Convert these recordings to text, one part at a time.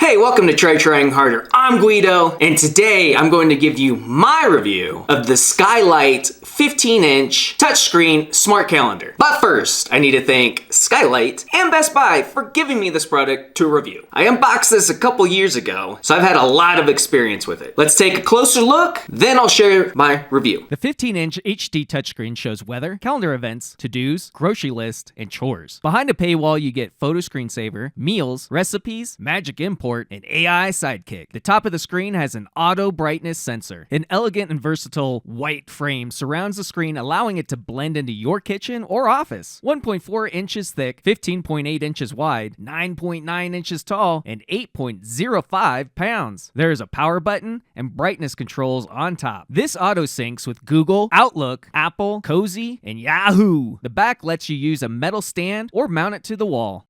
Hey, welcome to Trying Harder. I'm Guido, and today I'm going to give you my review of the Skylight 15-inch touchscreen smart calendar. But first, I need to thank Skylight and Best Buy for giving me this product to review. I unboxed this a couple years ago, so I've had a lot of experience with it. Let's take a closer look, then I'll share my review. The 15-inch HD touchscreen shows weather, calendar events, to-dos, grocery list, and chores. Behind a paywall, you get photo screensaver, meals, recipes, magic import, and AI sidekick. The top of the screen has an auto brightness sensor. An elegant and versatile white frame surrounds the screen, allowing it to blend into your kitchen or office. 1.4 inches thick, 15.8 inches wide, 9.9 inches tall, and 8.05 pounds. There is a power button and brightness controls on top. This auto syncs with Google, Outlook, Apple, Cozy, and Yahoo. The back lets you use a metal stand or mount it to the wall.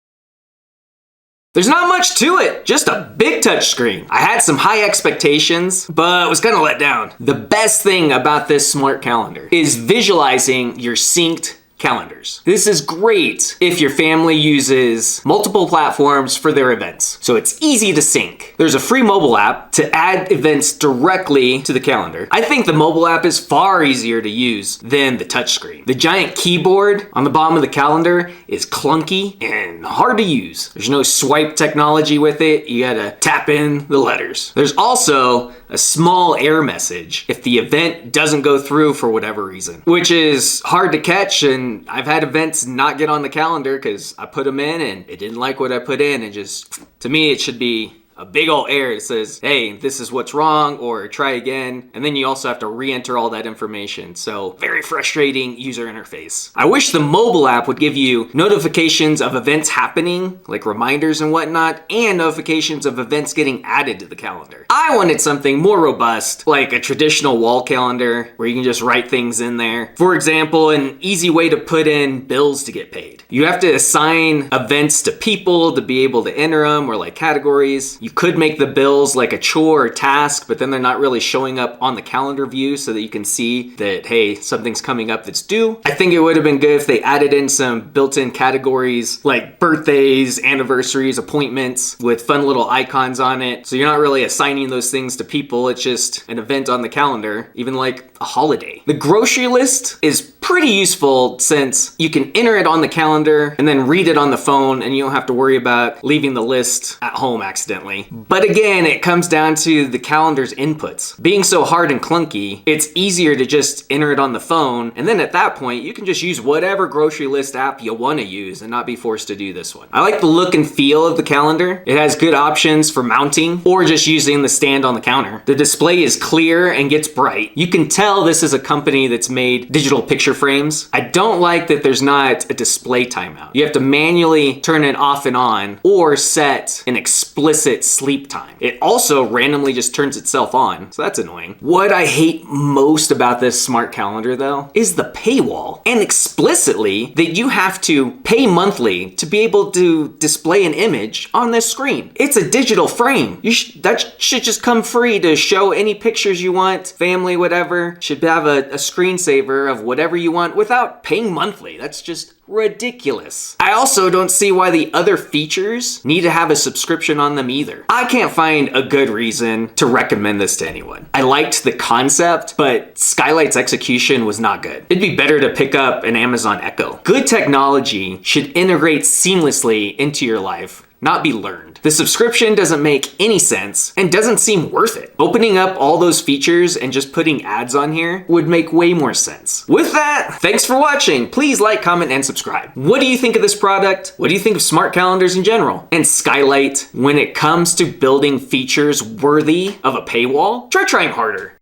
There's not much to it, just a big touchscreen. I had some high expectations, but was kind of let down. The best thing about this smart calendar is visualizing your synced calendars. This is great if your family uses multiple platforms for their events, so it's easy to sync. There's a free mobile app to add events directly to the calendar. I think the mobile app is far easier to use than the touchscreen. The giant keyboard on the bottom of the calendar is clunky and hard to use. There's no swipe technology with it. You gotta tap in the letters. There's also a small error message if the event doesn't go through for whatever reason, which is hard to catch, and I've had events not get on the calendar because I put them in and it didn't like what I put in, and just, to me, it should be a big old error that says, hey, this is what's wrong, or try again. And then you also have to re-enter all that information. So very frustrating user interface. I wish the mobile app would give you notifications of events happening, like reminders and whatnot, and notifications of events getting added to the calendar. I wanted something more robust, like a traditional wall calendar where you can just write things in there. For example, an easy way to put in bills to get paid. You have to assign events to people to be able to enter them, or like categories. You could make the bills like a chore or task, but then they're not really showing up on the calendar view so that you can see that, hey, something's coming up that's due. I think it would have been good if they added in some built-in categories like birthdays, anniversaries, appointments with fun little icons on it. So you're not really assigning those things to people. It's just an event on the calendar, even like a holiday. The grocery list is pretty useful since you can enter it on the calendar and then read it on the phone, and you don't have to worry about leaving the list at home accidentally. But again, it comes down to the calendar's inputs. Being so hard and clunky, it's easier to just enter it on the phone, and then at that point, you can just use whatever grocery list app you want to use and not be forced to do this one. I like the look and feel of the calendar. It has good options for mounting or just using the stand on the counter. The display is clear and gets bright. You can tell this is a company that's made digital picture frames. I don't like that there's not a display timeout. You have to manually turn it off and on or set an explicit sleep time. It also randomly just turns itself on, so that's annoying. What I hate most about this smart calendar though is the paywall, and explicitly that you have to pay monthly to be able to display an image on this screen. It's a digital frame. That should just come free to show any pictures you want, family, whatever. Should have a screensaver of whatever you want without paying monthly. That's just ridiculous. I also don't see why the other features need to have a subscription on them either. I can't find a good reason to recommend this to anyone. I liked the concept, but Skylight's execution was not good. It'd be better to pick up an Amazon Echo. Good technology should integrate seamlessly into your life, not be learned. The subscription doesn't make any sense and doesn't seem worth it. Opening up all those features and just putting ads on here would make way more sense. With that, thanks for watching. Please like, comment, and subscribe. What do you think of this product? What do you think of smart calendars in general? And Skylight, when it comes to building features worthy of a paywall? Try trying harder.